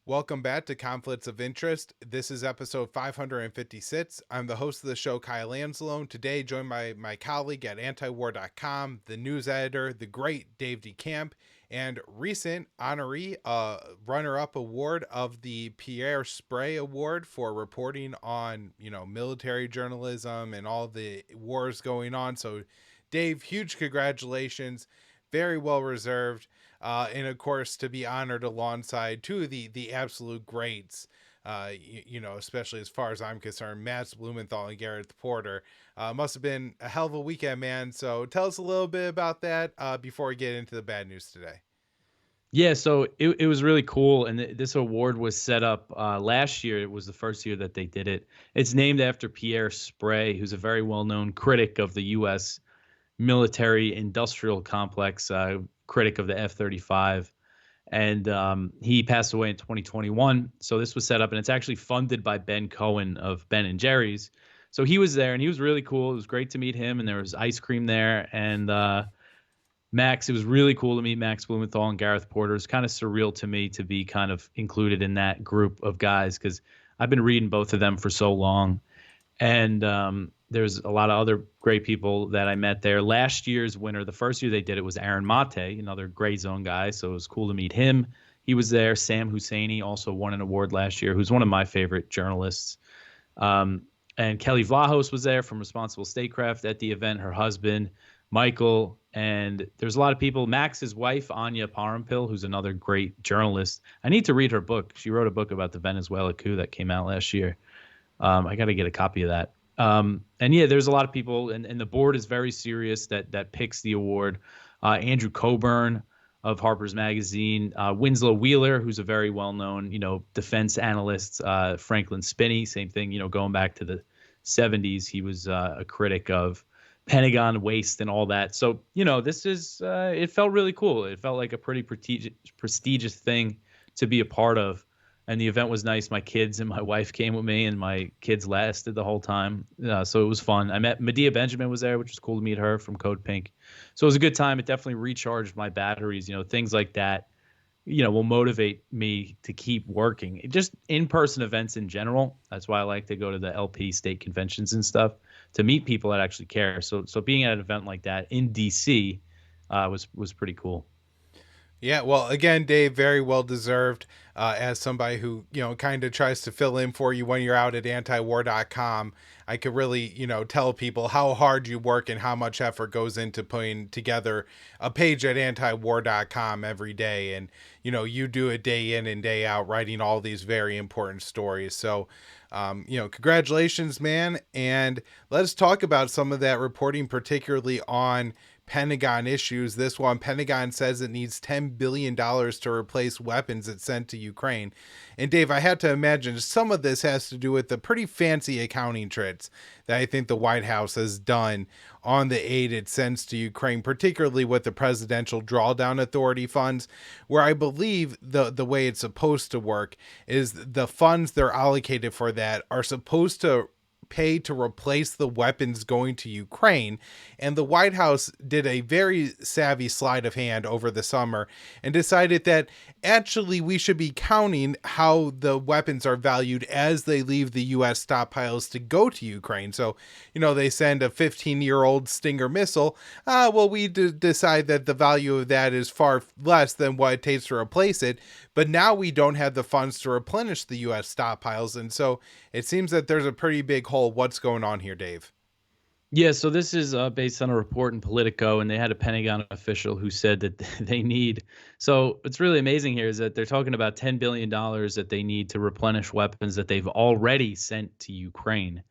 Welcome back to Conflicts of Interest. This is episode 556. I'm the host of the show, Kyle Anzalone. Today, joined by my colleague at antiwar.com, the news editor, the great Dave DeCamp, and recent honoree, runner-up award of the Pierre Sprey Award for reporting on, military journalism and all the wars going on. So, Dave, huge congratulations. Very well reserved. And of course, to be honored alongside two of the absolute greats, especially as far as I'm concerned, Matt Blumenthal and Gareth Porter. Must have been a hell of a weekend, man. So tell us a little bit about that before we get into the bad news today. Yeah, so it was really cool, and this award was set up last year. It was the first year that they did it. It's named after Pierre Sprey, who's a very well-known critic of the U.S. military industrial complex, critic of the F-35, and he passed away in 2021. So this was set up, and it's actually funded by Ben Cohen of Ben and Jerry's. So he was there, and he was really cool. It was great to meet him, and there was ice cream there, and Max, it was really cool to meet Max Blumenthal and Gareth Porter. It's kind of surreal to me to be kind of included in that group of guys because I've been reading both of them for so long. And there's a lot of other great people that I met there. Last year's winner, the first year they did it, was Aaron Mate, another Gray Zone guy. So it was cool to meet him. He was there. Sam Husseini also won an award last year, who's one of my favorite journalists. And Kelly Vlahos was there from Responsible Statecraft at the event, her husband, Michael, and there's a lot of people. Max's wife, Anya Parampil, who's another great journalist. I need to read her book. She wrote a book about the Venezuela coup that came out last year. I got to get a copy of that. And yeah, there's a lot of people, and the board is very serious that picks the award. Andrew Coburn of Harper's Magazine, Winslow Wheeler, who's a very well-known, defense analyst, Franklin Spinney, same thing, going back to the 70s. He was a critic of Pentagon waste and all that. So, this is, it felt really cool. It felt like a pretty prestigious thing to be a part of. And the event was nice. My kids and my wife came with me, and my kids lasted the whole time. So it was fun. I met Medea Benjamin was there, which was cool to meet her from Code Pink. So it was a good time. It definitely recharged my batteries. Things like that, will motivate me to keep working. Just in-person events in general. That's why I like to go to the LP state conventions and stuff to meet people that actually care. So being at an event like that in DC was pretty cool. Yeah, well, again, Dave, very well deserved. As somebody who, kind of tries to fill in for you when you're out at antiwar.com, I could really, tell people how hard you work and how much effort goes into putting together a page at antiwar.com every day. And, you do it day in and day out, writing all these very important stories. So, congratulations, man. And let's talk about some of that reporting, particularly on Pentagon issues. This one, Pentagon says it needs $10 billion to replace weapons it sent to Ukraine. And Dave, I had to imagine some of this has to do with the pretty fancy accounting tricks that I think the White House has done on the aid it sends to Ukraine, particularly with the Presidential Drawdown Authority funds, where I believe the way it's supposed to work is the funds they're allocated for that are supposed to pay to replace the weapons going to Ukraine. And the White House did a very savvy sleight of hand over the summer and decided that actually we should be counting how the weapons are valued as they leave the U.S. stockpiles to go to Ukraine. So, they send a 15-year-old Stinger missile. Well, we decide that the value of that is far less than what it takes to replace it. But now we don't have the funds to replenish the U.S. stockpiles. And so it seems that there's a pretty big hole. What's going on here, Dave? Yeah, so this is based on a report in Politico, and they had a Pentagon official who said that they need. So what's really amazing here is that they're talking about $10 billion that they need to replenish weapons that they've already sent to Ukraine.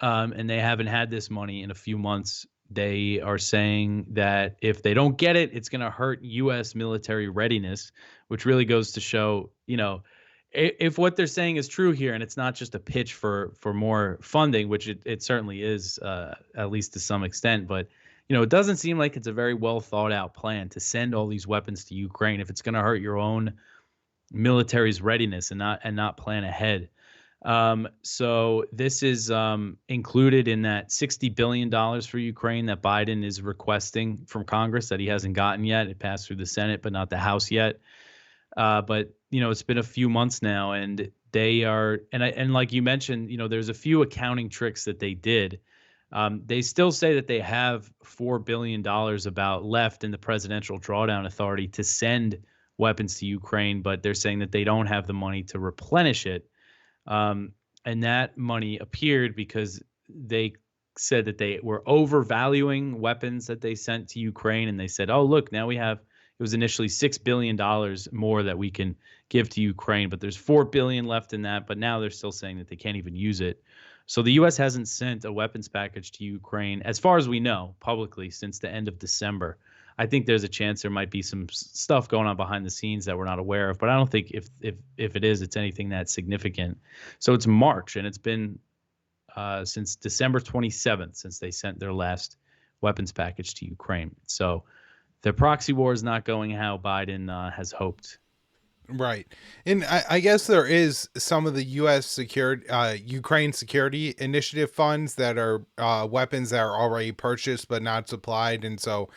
And they haven't had this money in a few months. They are saying that if they don't get it, it's going to hurt U.S. military readiness, which really goes to show, if what they're saying is true here, and it's not just a pitch for more funding, which it certainly is, at least to some extent, but it doesn't seem like it's a very well thought out plan to send all these weapons to Ukraine if it's going to hurt your own military's readiness and not plan ahead. So this is included in that $60 billion for Ukraine that Biden is requesting from Congress that he hasn't gotten yet. It passed through the Senate, but not the House yet. But it's been a few months now, and they are, and like you mentioned, there's a few accounting tricks that they did. They still say that they have $4 billion about left in the Presidential Drawdown Authority to send weapons to Ukraine, but they're saying that they don't have the money to replenish it. And that money appeared because they said that they were overvaluing weapons that they sent to Ukraine. And they said, oh, look, now we have, it was initially $6 billion more that we can give to Ukraine, but there's $4 billion left in that. But now they're still saying that they can't even use it. So the U.S. hasn't sent a weapons package to Ukraine, as far as we know, publicly since the end of December. I think there's a chance there might be some stuff going on behind the scenes that we're not aware of, but I don't think if it is, it's anything that significant. So it's March, and it's been since December 27th since they sent their last weapons package to Ukraine. So the proxy war is not going how Biden has hoped. Right. And I guess there is some of the U.S. secured Ukraine security initiative funds that are weapons that are already purchased but not supplied. And so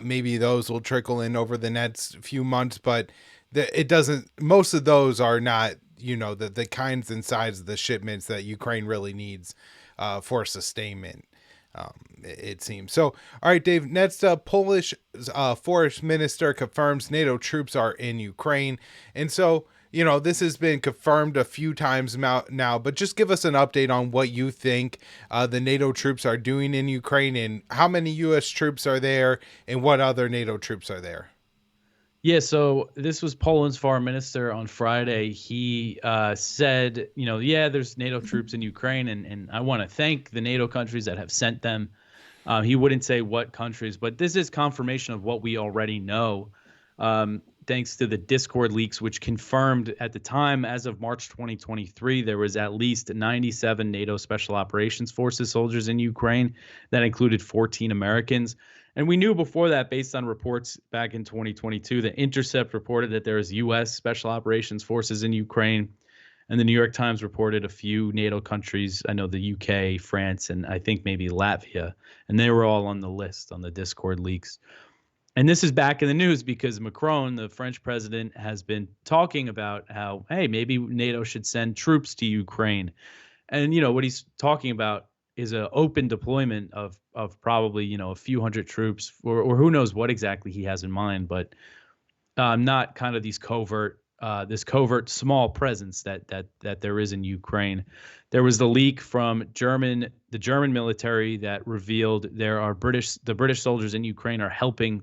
maybe those will trickle in over the next few months. But it doesn't, most of those are not, the kinds and size of the shipments that Ukraine really needs for sustainment. It seems. So, all right, Dave, next Polish forest minister confirms NATO troops are in Ukraine. And so, this has been confirmed a few times now, but just give us an update on what you think the NATO troops are doing in Ukraine, and how many U.S. troops are there, and what other NATO troops are there. Yeah, so this was Poland's foreign minister on Friday. He said, yeah, there's NATO troops in Ukraine, and I want to thank the NATO countries that have sent them. He wouldn't say what countries, but this is confirmation of what we already know, thanks to the Discord leaks, which confirmed at the time, as of March 2023, there was at least 97 NATO Special Operations Forces soldiers in Ukraine. That included 14 Americans. And we knew before that, based on reports back in 2022, the Intercept reported that there was U.S. Special Operations Forces in Ukraine. And the New York Times reported a few NATO countries. I know the UK, France, and I think maybe Latvia. And they were all on the list on the Discord leaks. And this is back in the news because Macron, the French president, has been talking about how, hey, maybe NATO should send troops to Ukraine. And, what he's talking about is an open deployment of probably, a few hundred troops, or who knows what exactly he has in mind, but not kind of this covert small presence that there is in Ukraine. There was the leak from the German military that revealed the British soldiers in Ukraine are helping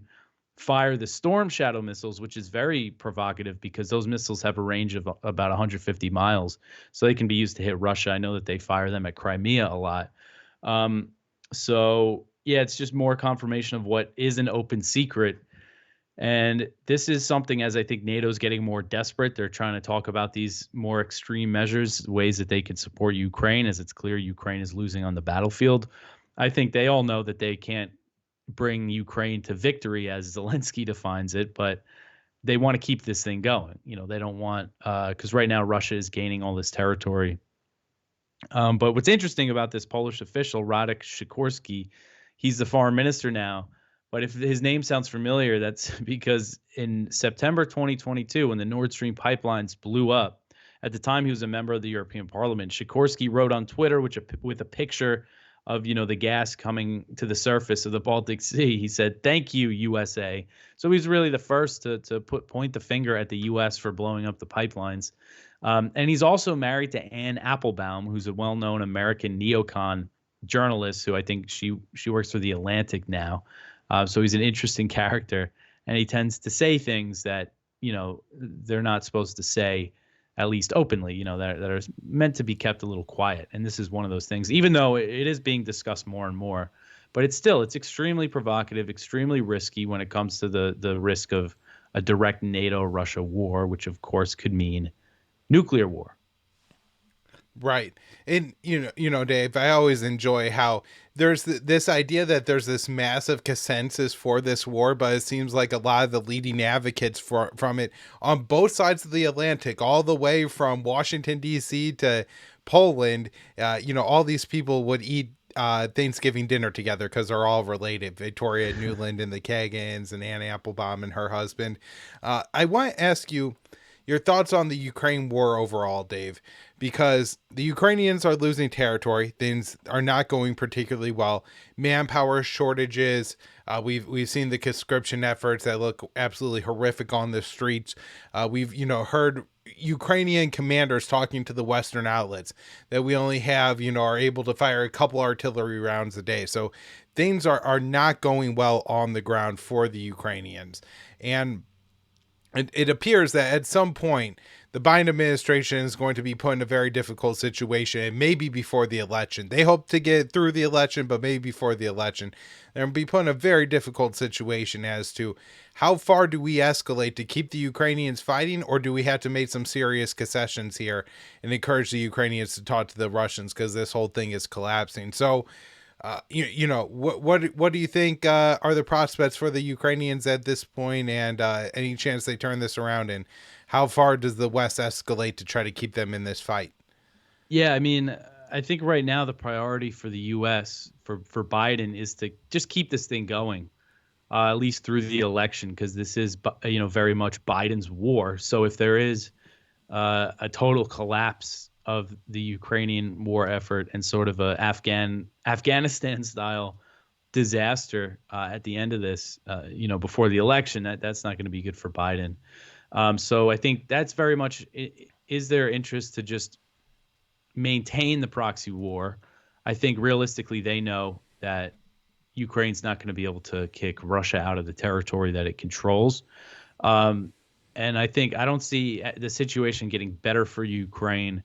fire the Storm Shadow missiles, which is very provocative because those missiles have a range of about 150 miles, so they can be used to hit Russia. I know that they fire them at Crimea a lot. So yeah, it's just more confirmation of what is an open secret. And this is something, as I think NATO's getting more desperate. They're trying to talk about these more extreme measures, ways that they can support Ukraine, as it's clear Ukraine is losing on the battlefield. I think they all know that they can't bring Ukraine to victory, as Zelensky defines it, but they want to keep this thing going. They don't want, because right now Russia is gaining all this territory. But what's interesting about this Polish official, Radek Sikorski, he's the foreign minister now. But if his name sounds familiar, that's because in September 2022, when the Nord Stream pipelines blew up, at the time he was a member of the European Parliament. Sikorski wrote on Twitter, with a picture of the gas coming to the surface of the Baltic Sea. He said, "Thank you, USA." So he's really the first to point the finger at the U.S. for blowing up the pipelines. And he's also married to Anne Applebaum, who's a well-known American neocon journalist who I think she works for The Atlantic now. So he's an interesting character, and he tends to say things that they're not supposed to say, at least openly, that are meant to be kept a little quiet. And this is one of those things, even though it is being discussed more and more, but it's extremely provocative, extremely risky when it comes to the risk of a direct NATO-Russia war, which of course could mean nuclear war. Right. And, Dave, I always enjoy how there's this idea that there's this massive consensus for this war, but it seems like a lot of the leading advocates from it on both sides of the Atlantic, all the way from Washington, D.C. to Poland, all these people would eat Thanksgiving dinner together because they're all related. Victoria Newland and the Kagans, and Anne Applebaum and her husband. I want to ask you your thoughts on the Ukraine war overall, Dave, because the Ukrainians are losing territory. Things are not going particularly well. Manpower shortages. We've seen the conscription efforts that look absolutely horrific on the streets. We've heard Ukrainian commanders talking to the Western outlets that we only have are able to fire a couple artillery rounds a day. So things are not going well on the ground for the Ukrainians, and it appears that at some point the Biden administration is going to be put in a very difficult situation, maybe before the election. They hope to get through the election, but maybe before the election, they're going to be put in a very difficult situation as to how far do we escalate to keep the Ukrainians fighting, or do we have to make some serious concessions here and encourage the Ukrainians to talk to the Russians because this whole thing is collapsing. So what do you think are the prospects for the Ukrainians at this point, and any chance they turn this around, and how far does the West escalate to try to keep them in this fight? Yeah, I mean, I think right now the priority for the U.S. for Biden is to just keep this thing going, at least through the election, because this is very much Biden's war. So if there is a total collapse of the Ukrainian war effort and sort of a Afghanistan style disaster at the end of this, before the election, that's not going to be good for Biden. So I think that's very much is their interest to just maintain the proxy war. I think realistically they know that Ukraine's not going to be able to kick Russia out of the territory that it controls. And I don't see the situation getting better for Ukraine.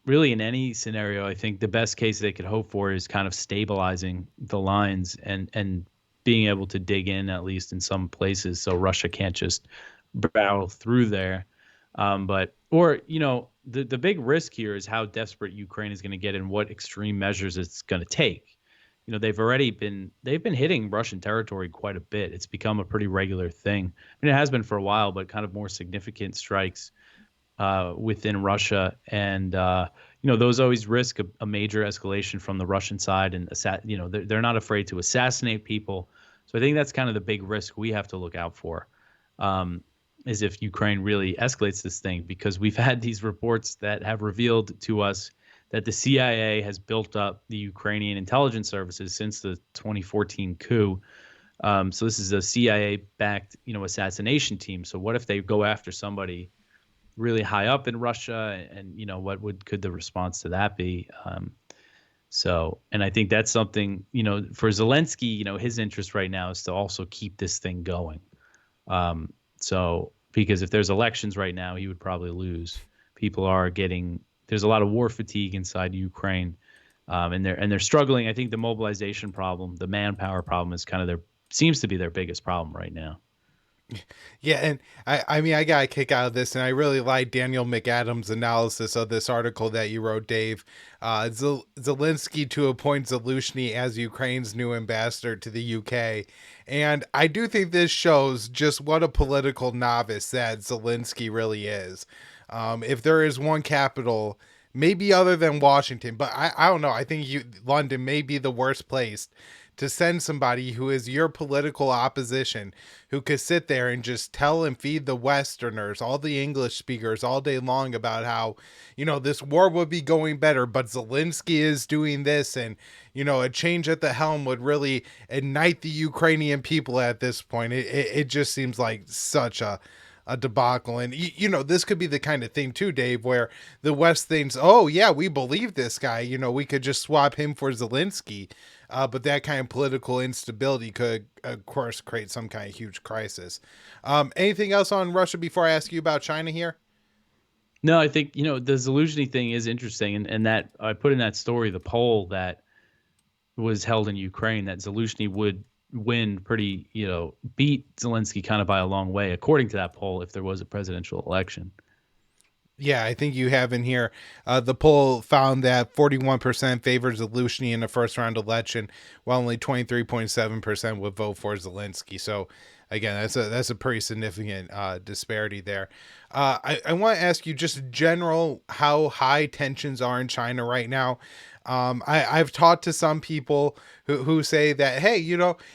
Really, in any scenario, I think the best case they could hope for is kind of stabilizing the lines and being able to dig in at least in some places, so Russia can't just battle through there. The big risk here is how desperate Ukraine is going to get and what extreme measures it's going to take. They've been hitting Russian territory quite a bit. It's become a pretty regular thing. I mean, it has been for a while, but kind of more significant strikes within Russia, and those always risk a major escalation from the Russian side, and they're not afraid to assassinate people. So I think that's kind of the big risk we have to look out for, is if Ukraine really escalates this thing, because we've had these reports that have revealed to us that the CIA has built up the Ukrainian intelligence services since the 2014 coup. So this is a CIA-backed, assassination team. So what if they go after somebody really high up in Russia, and could the response to that be? And I think that's something, for Zelensky, his interest right now is to also keep this thing going. Because if there's elections right now, he would probably lose. There's a lot of war fatigue inside Ukraine, and they're struggling. I think the mobilization problem, the manpower problem, is kind of seems to be their biggest problem right now. Yeah, and I mean, I got a kick out of this, and I really like Daniel McAdams' analysis of this article that you wrote, Dave. Zelensky to appoint Zelensky as Ukraine's new ambassador to the UK. And I do think this shows just what a political novice that Zelensky really is. If there is one capital, maybe other than Washington, but I don't know. I think London may be the worst place to send somebody who is your political opposition, who could sit there and just tell and feed the Westerners, all the English speakers, all day long about how, this war would be going better, but Zelensky is doing this, and, a change at the helm would really ignite the Ukrainian people at this point. It just seems like such a debacle. And this could be the kind of thing too, Dave, where the West thinks, oh yeah, we believe this guy, we could just swap him for Zelensky. But that kind of political instability could, of course, create some kind of huge crisis. Anything else on Russia before I ask you about China here? No, I think, the Zelensky thing is interesting. And that I put in that story, the poll that was held in Ukraine, that Zelensky would win beat Zelensky kind of by a long way, according to that poll, if there was a presidential election. Yeah, I think you have in here. The poll found that 41% favored Zelensky in the first round election, while only 23.7% would vote for Zelensky. So, again, that's a pretty significant disparity there. I want to ask you just general how high tensions are in China right now. I've talked to some people who say that, hey,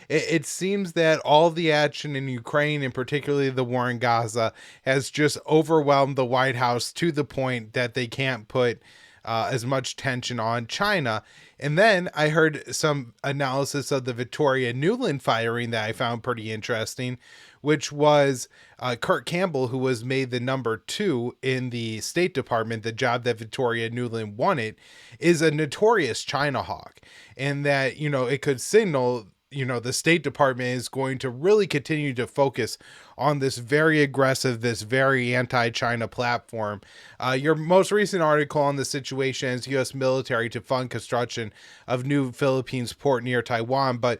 it seems that all the action in Ukraine, and particularly the war in Gaza, has just overwhelmed the White House to the point that they can't put as much tension on China. And then I heard some analysis of the Victoria Nuland firing that I found pretty interesting, which was Kurt Campbell, who was made the number 2 in the State Department, the job that Victoria Nuland wanted, is a notorious China hawk. And that, it could signal, the State Department is going to really continue to focus on this very aggressive, this very anti-China platform. Your most recent article on the situation is U.S. military to fund construction of new Philippines port near Taiwan. But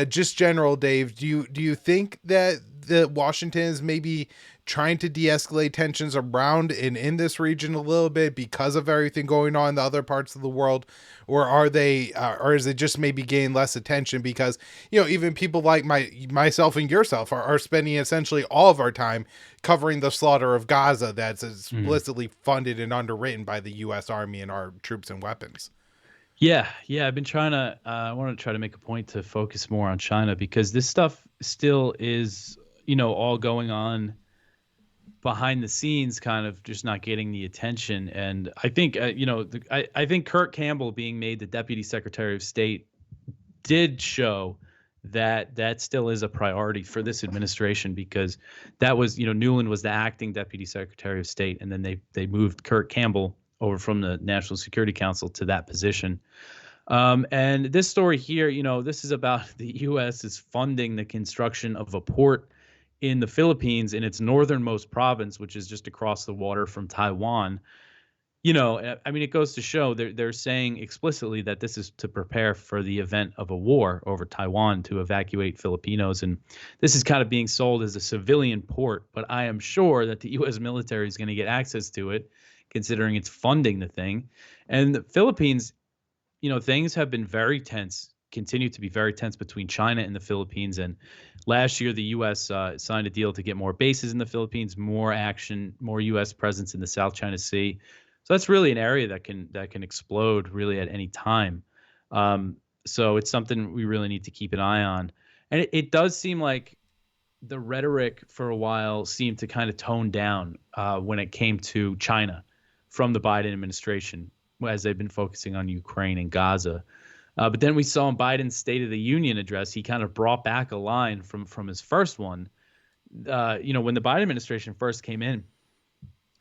just general, Dave, do you think that the Washington is maybe trying to de-escalate tensions around and in this region a little bit because of everything going on in the other parts of the world, or or is it just maybe getting less attention because even people like myself and yourself are spending essentially all of our time covering the slaughter of Gaza that's explicitly funded and underwritten by the U.S. Army and our troops and weapons? Yeah, yeah. I've been trying to. I want to try to make a point to focus more on China because this stuff still is, all going on behind the scenes, kind of just not getting the attention. And I think, I think Kurt Campbell being made the Deputy Secretary of State did show that that still is a priority for this administration because that was, Newland was the acting Deputy Secretary of State, and then they moved Kurt Campbell over from the National Security Council to that position. And this story here, this is about the U.S. is funding the construction of a port in the Philippines in its northernmost province, which is just across the water from Taiwan. I mean, it goes to show they're saying explicitly that this is to prepare for the event of a war over Taiwan to evacuate Filipinos. And this is kind of being sold as a civilian port, but I am sure that the U.S. military is going to get access to it, considering it's funding the thing. And the Philippines, things have been very tense, continue to be very tense between China and the Philippines. And last year, the U.S. Signed a deal to get more bases in the Philippines, more action, more U.S. presence in the South China Sea. So that's really an area that can explode really at any time. So it's something we really need to keep an eye on. And it does seem like the rhetoric for a while seemed to kind of tone down when it came to China from the Biden administration, as they've been focusing on Ukraine and Gaza. But then we saw in Biden's State of the Union address, he kind of brought back a line from his first one. When the Biden administration first came in,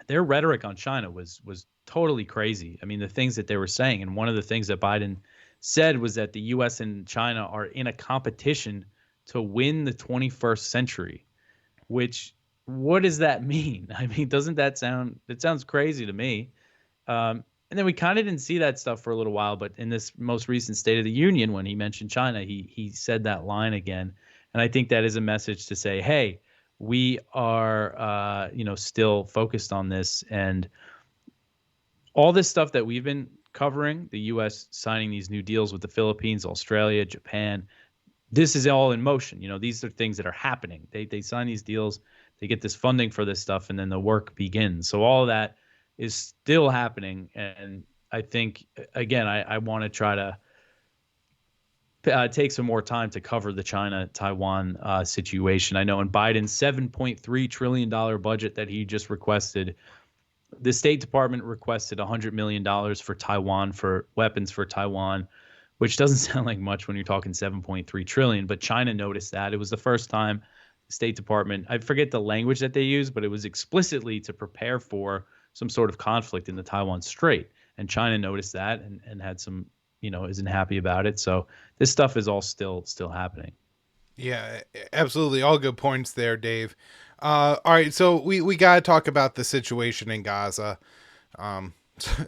their rhetoric on China was totally crazy. I mean, the things that they were saying, and one of the things that Biden said was that the U.S. and China are in a competition to win the 21st century. Which, what does that mean? I mean, doesn't that sound? It sounds crazy to me. And then we kind of didn't see that stuff for a little while, but in this most recent State of the Union, when he mentioned China, he said that line again, and I think that is a message to say, hey, we are, still focused on this, and all this stuff that we've been covering, the U.S. signing these new deals with the Philippines, Australia, Japan, this is all in motion. These are things that are happening. They sign these deals, they get this funding for this stuff, and then the work begins. So all of that is still happening. And I think, again, I want to try to take some more time to cover the China-Taiwan situation. I know in Biden's $7.3 trillion budget that he just requested, the State Department requested $100 million for Taiwan, for weapons for Taiwan, which doesn't sound like much when you're talking $7.3 trillion, but China noticed that. It was the first time the State Department, I forget the language that they used, but it was explicitly to prepare for some sort of conflict in the Taiwan Strait. And China noticed that and had some, isn't happy about it. So this stuff is all still happening. Yeah, absolutely. All good points there, Dave. All right, so we got to talk about the situation in Gaza.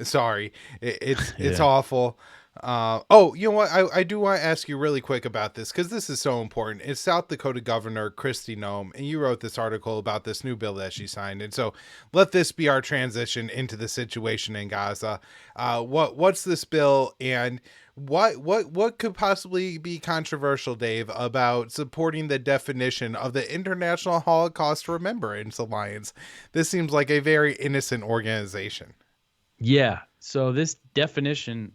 Sorry, it's awful. You know what? I do want to ask you really quick about this because this is so important. It's South Dakota Governor Kristi Noem, and you wrote this article about this new bill that she signed. And so let this be our transition into the situation in Gaza. What's this bill, and what could possibly be controversial, Dave, about supporting the definition of the International Holocaust Remembrance Alliance? This seems like a very innocent organization. Yeah. So this definition,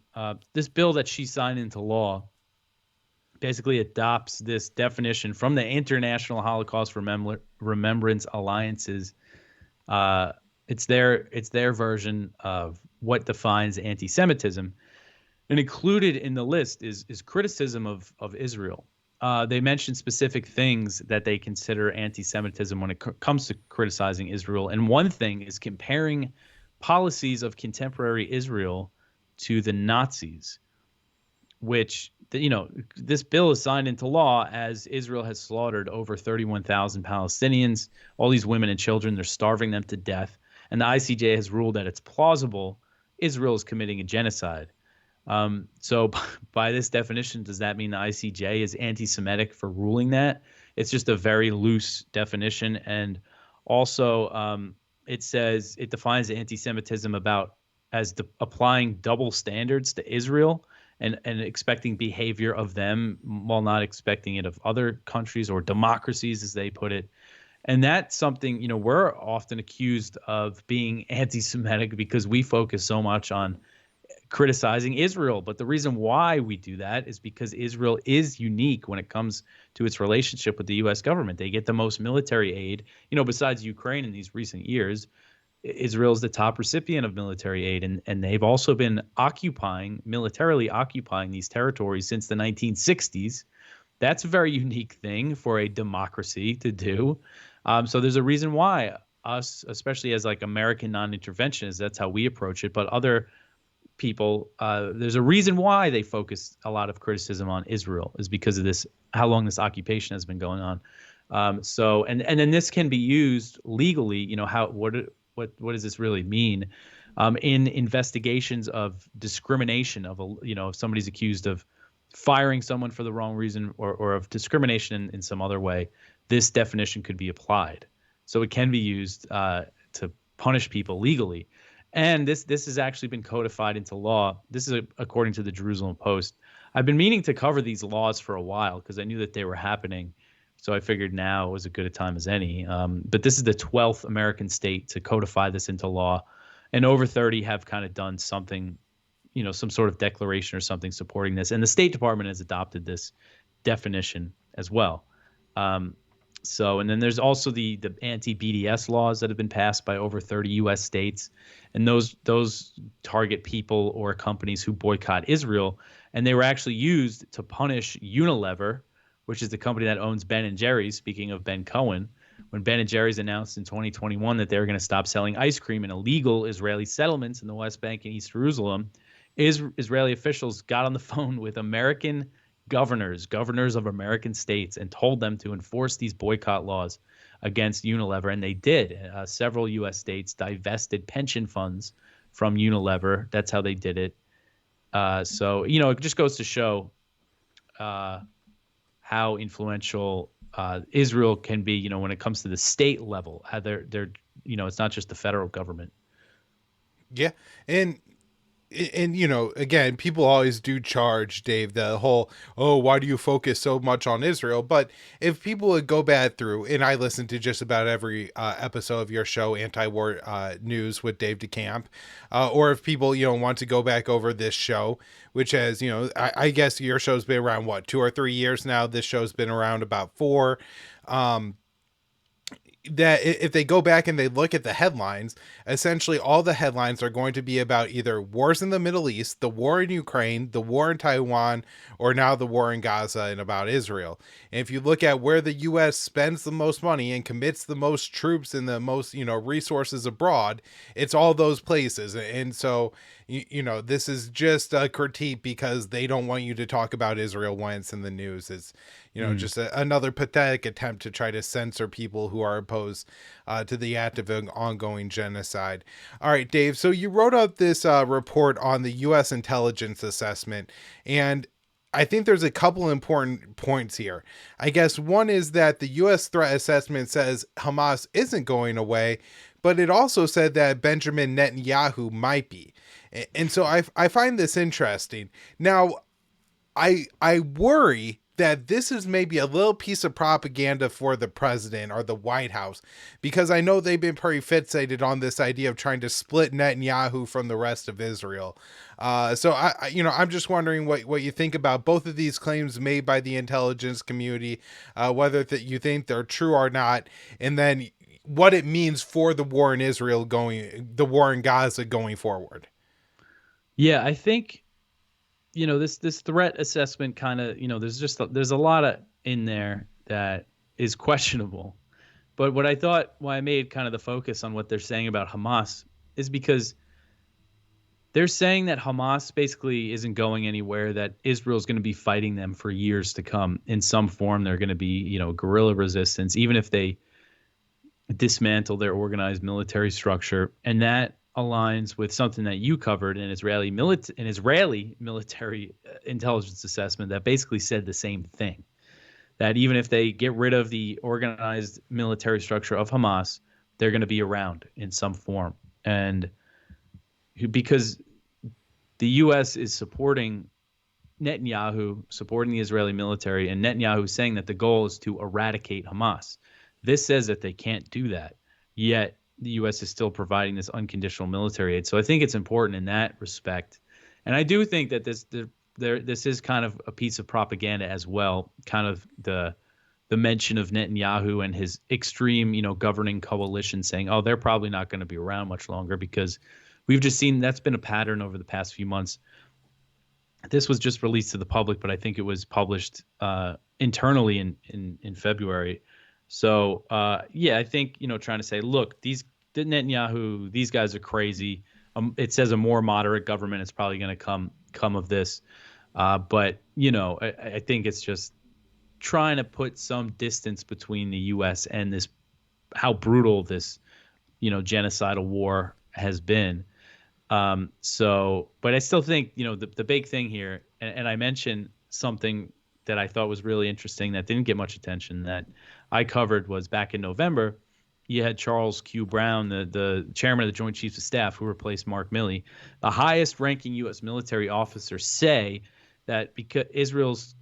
this bill that she signed into law, basically adopts this definition from the International Holocaust Remembrance Alliance's. Uh, it's their version of what defines anti-Semitism, and included in the list is criticism of Israel. They mention specific things that they consider anti-Semitism when it comes to criticizing Israel, and one thing is comparing policies of contemporary Israel to the Nazis, which this bill is signed into law as Israel has slaughtered over 31,000 Palestinians, all these women and children. They're starving them to death, and the ICJ has ruled that it's plausible Israel is committing a genocide. So by this definition, does that mean the ICJ is anti-Semitic for ruling that? It's just a very loose definition. And also, it says it defines anti-Semitism as applying double standards to Israel and expecting behavior of them while not expecting it of other countries or democracies, as they put it. And that's something, we're often accused of being anti-Semitic because we focus so much on criticizing Israel. But the reason why we do that is because Israel is unique when it comes to its relationship with the U.S. government. They get the most military aid, besides Ukraine in these recent years. Israel is the top recipient of military aid, and they've also been militarily occupying these territories since the 1960s. That's a very unique thing for a democracy to do. So there's a reason why us, especially as like American non-interventionists, that's how we approach it. But other people, there's a reason why they focus a lot of criticism on Israel, is because of this, how long this occupation has been going on. So and then this can be used legally. What does this really mean? In investigations of discrimination if somebody's accused of firing someone for the wrong reason or of discrimination in some other way, this definition could be applied. So it can be used to punish people legally. And this has actually been codified into law. This is according to the Jerusalem Post. I've been meaning to cover these laws for a while because I knew that they were happening. So I figured now was as good a time as any. But this is the 12th American state to codify this into law. And over 30 have kind of done something, some sort of declaration or something supporting this. And the State Department has adopted this definition as well. And then there's also the anti-BDS laws that have been passed by over 30 U.S. states, and those target people or companies who boycott Israel, and they were actually used to punish Unilever, which is the company that owns Ben and Jerry's. Speaking of Ben Cohen, when Ben and Jerry's announced in 2021 that they were going to stop selling ice cream in illegal Israeli settlements in the West Bank and East Jerusalem, Israeli officials got on the phone with American governors of American states, and told them to enforce these boycott laws against Unilever, and they did. Several U.S. states divested pension funds from Unilever. That's how they did it. So it just goes to show how influential Israel can be, when it comes to the state level. How they're it's not just the federal government. Yeah, and again, people always do charge, Dave, the whole, oh, why do you focus so much on Israel? But if people would go back through, and I listen to just about every episode of your show, Anti-War News with Dave DeCamp, or if people, want to go back over this show, which has, I guess your show's been around, 2 or 3 years now? This show's been around about 4. That if they go back and they look at the headlines, essentially all the headlines are going to be about either wars in the Middle East, the war in Ukraine, the war in Taiwan, or now the war in Gaza and about Israel. And if you look at where the U.S. spends the most money and commits the most troops and the most, resources abroad, it's all those places. And so, this is just a critique because they don't want you to talk about Israel when it's in the news. It's, just another pathetic attempt to try to censor people who are opposed to the act of ongoing genocide. All right, Dave. So you wrote up this report on the U.S. intelligence assessment, and I think there's a couple important points here. I guess one is that the U.S. threat assessment says Hamas isn't going away, but it also said that Benjamin Netanyahu might be. And so I find this interesting. Now, I worry that this is maybe a little piece of propaganda for the president or the White House, because I know they've been pretty fixated on this idea of trying to split Netanyahu from the rest of Israel. So I'm just wondering what you think about both of these claims made by the intelligence community, whether that you think they're true or not, and then what it means for the war in the war in Gaza going forward. Yeah, I think this threat assessment kind of there's a lot of in there that is questionable. But what I thought why I made kind of the focus on what they're saying about Hamas is because they're saying that Hamas basically isn't going anywhere, that Israel's going to be fighting them for years to come in some form. They're going to be, guerrilla resistance, even if they dismantle their organized military structure. And that aligns with something that you covered, an Israeli military intelligence assessment that basically said the same thing, that even if they get rid of the organized military structure of Hamas, they're going to be around in some form. And because the U.S. is supporting Netanyahu, supporting the Israeli military, and Netanyahu saying that the goal is to eradicate Hamas. This says that they can't do that, yet the U.S. is still providing this unconditional military aid. So I think it's important in that respect. And I do think that this is kind of a piece of propaganda as well, kind of the mention of Netanyahu and his extreme, governing coalition saying, oh, they're probably not going to be around much longer, because we've just seen that's been a pattern over the past few months. This was just released to the public, but I think it was published internally in February. So, I think, trying to say, look, Netanyahu, these guys are crazy. It says a more moderate government is probably going to come of this. But, I think it's just trying to put some distance between the U.S. and this, how brutal this, genocidal war has been. But I still think, the big thing here, and I mentioned something that I thought was really interesting that didn't get much attention that I covered, was back in November, you had Charles Q. Brown, the chairman of the Joint Chiefs of Staff, who replaced Mark Milley, the highest ranking U.S. military officer, say that because Israel's,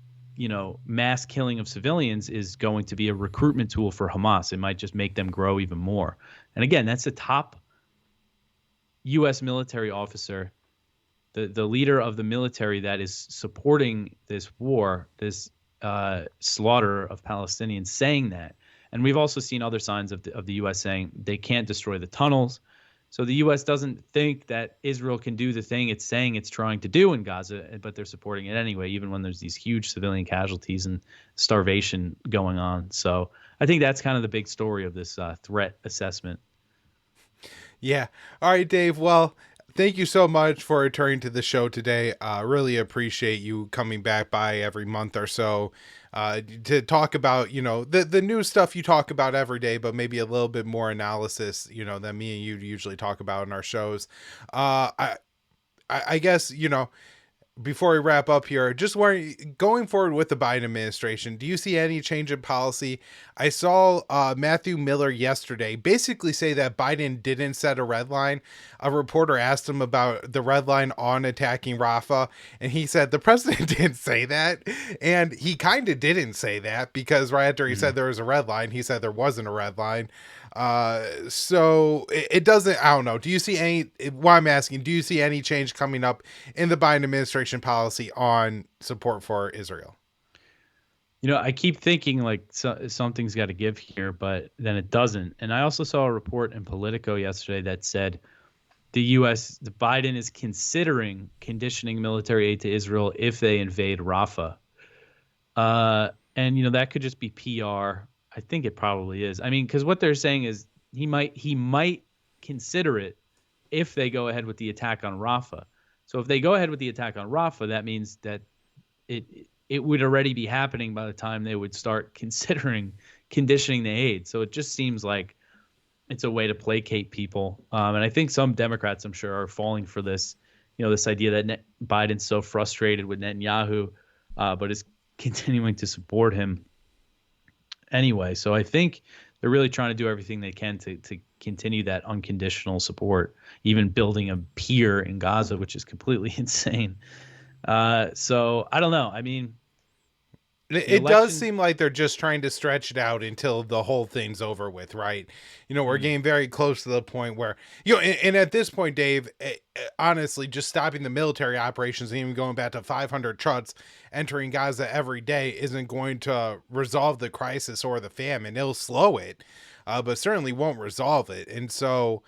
mass killing of civilians is going to be a recruitment tool for Hamas. It might just make them grow even more. And again, that's the top U.S. military officer, the leader of the military that is supporting this war, this slaughter of Palestinians, saying that. And we've also seen other signs of the U.S. saying they can't destroy the tunnels. So the U.S. doesn't think that Israel can do the thing it's saying it's trying to do in Gaza, but they're supporting it anyway, even when there's these huge civilian casualties and starvation going on. So I think that's kind of the big story of this threat assessment. Yeah. All right, Dave. Well, thank you so much for returning to the show today. Really appreciate you coming back by every month or so to talk about, the new stuff you talk about every day, but maybe a little bit more analysis, than me and you usually talk about in our shows. I guess, before we wrap up here, just going forward with the Biden administration, do you see any change in policy? I saw Matthew Miller yesterday basically say that Biden didn't set a red line. A reporter asked him about the red line on attacking Rafah, and he said the president didn't say that. And he kind of didn't say that, because right after he said there was a red line, he said there wasn't a red line. So it doesn't, I don't know. Do you see I'm asking, do you see any change coming up in the Biden administration policy on support for Israel? I keep thinking like something's got to give here, but then it doesn't. And I also saw a report in Politico yesterday that said the Biden is considering conditioning military aid to Israel if they invade Rafah. And that could just be PR. I think it probably is. I mean, because what they're saying is he might consider it if they go ahead with the attack on Rafah. So if they go ahead with the attack on Rafah, that means that it would already be happening by the time they would start considering conditioning the aid. So it just seems like it's a way to placate people. And I think some Democrats, I'm sure, are falling for this, this idea that Biden's so frustrated with Netanyahu, but is continuing to support him anyway. So I think they're really trying to do everything they can to continue that unconditional support, even building a pier in Gaza, which is completely insane. So I don't know. I mean, The It does election. seem like they're just trying to stretch it out until the whole thing's over with, right? We're Mm, getting very close to the point where, and at this point, Dave, honestly, just stopping the military operations and even going back to 500 trucks entering Gaza every day isn't going to resolve the crisis or the famine. It'll slow it, but certainly won't resolve it. And so,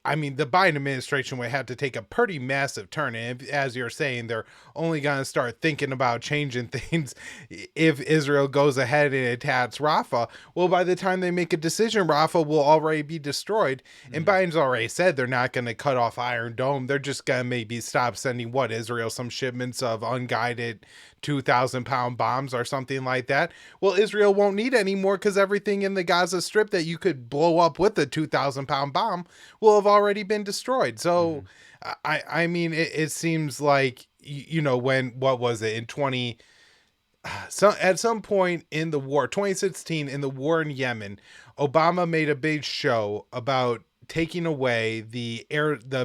I mean, the Biden administration would have to take a pretty massive turn. And as you're saying, they're only going to start thinking about changing things if Israel goes ahead and attacks Rafah. Well, by the time they make a decision, Rafah will already be destroyed. And mm. Biden's already said they're not going to cut off Iron Dome. They're just going to maybe stop sending Israel some shipments of unguided 2,000-pound bombs or something like that. Well, Israel won't need any more because everything in the Gaza Strip that you could blow up with a 2,000-pound bomb will have already been destroyed. So, Mhm. I mean, it seems like when what was it in 20 so at some point in the war 2016 in the war in Yemen, Obama made a big show about taking away the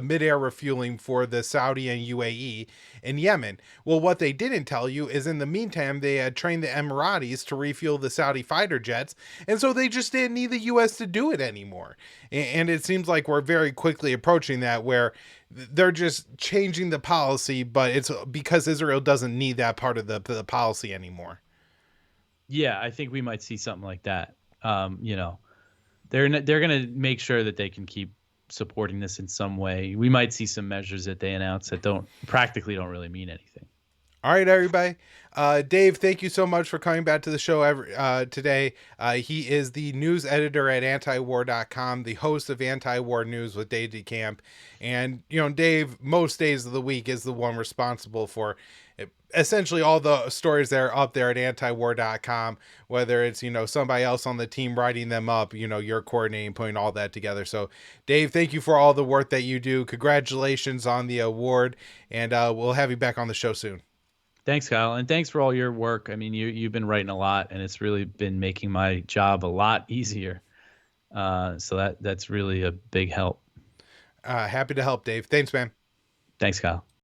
mid-air refueling for the Saudi and UAE in Yemen. Well, what they didn't tell you is in the meantime they had trained the Emiratis to refuel the Saudi fighter jets, and so they just didn't need the US to do it anymore. And it seems like we're very quickly approaching that where they're just changing the policy, but it's because Israel doesn't need that part of the policy anymore. Yeah, I think we might see something like that. You know, they're gonna make sure that they can keep supporting this in some way. We might see some measures that they announce that don't really mean anything. All right, everybody. Dave, thank you so much for coming back to the show today. He is the news editor at antiwar.com, the host of Anti-War News with Dave DeCamp. And, Dave, most days of the week is the one responsible for essentially all the stories that are up there at antiwar.com, whether it's, somebody else on the team writing them up, you're coordinating, putting all that together. So, Dave, thank you for all the work that you do. Congratulations on the award, and we'll have you back on the show soon. Thanks, Kyle, and thanks for all your work. I mean, you've been writing a lot, and it's really been making my job a lot easier. So that's really a big help. Happy to help, Dave. Thanks, man. Thanks, Kyle.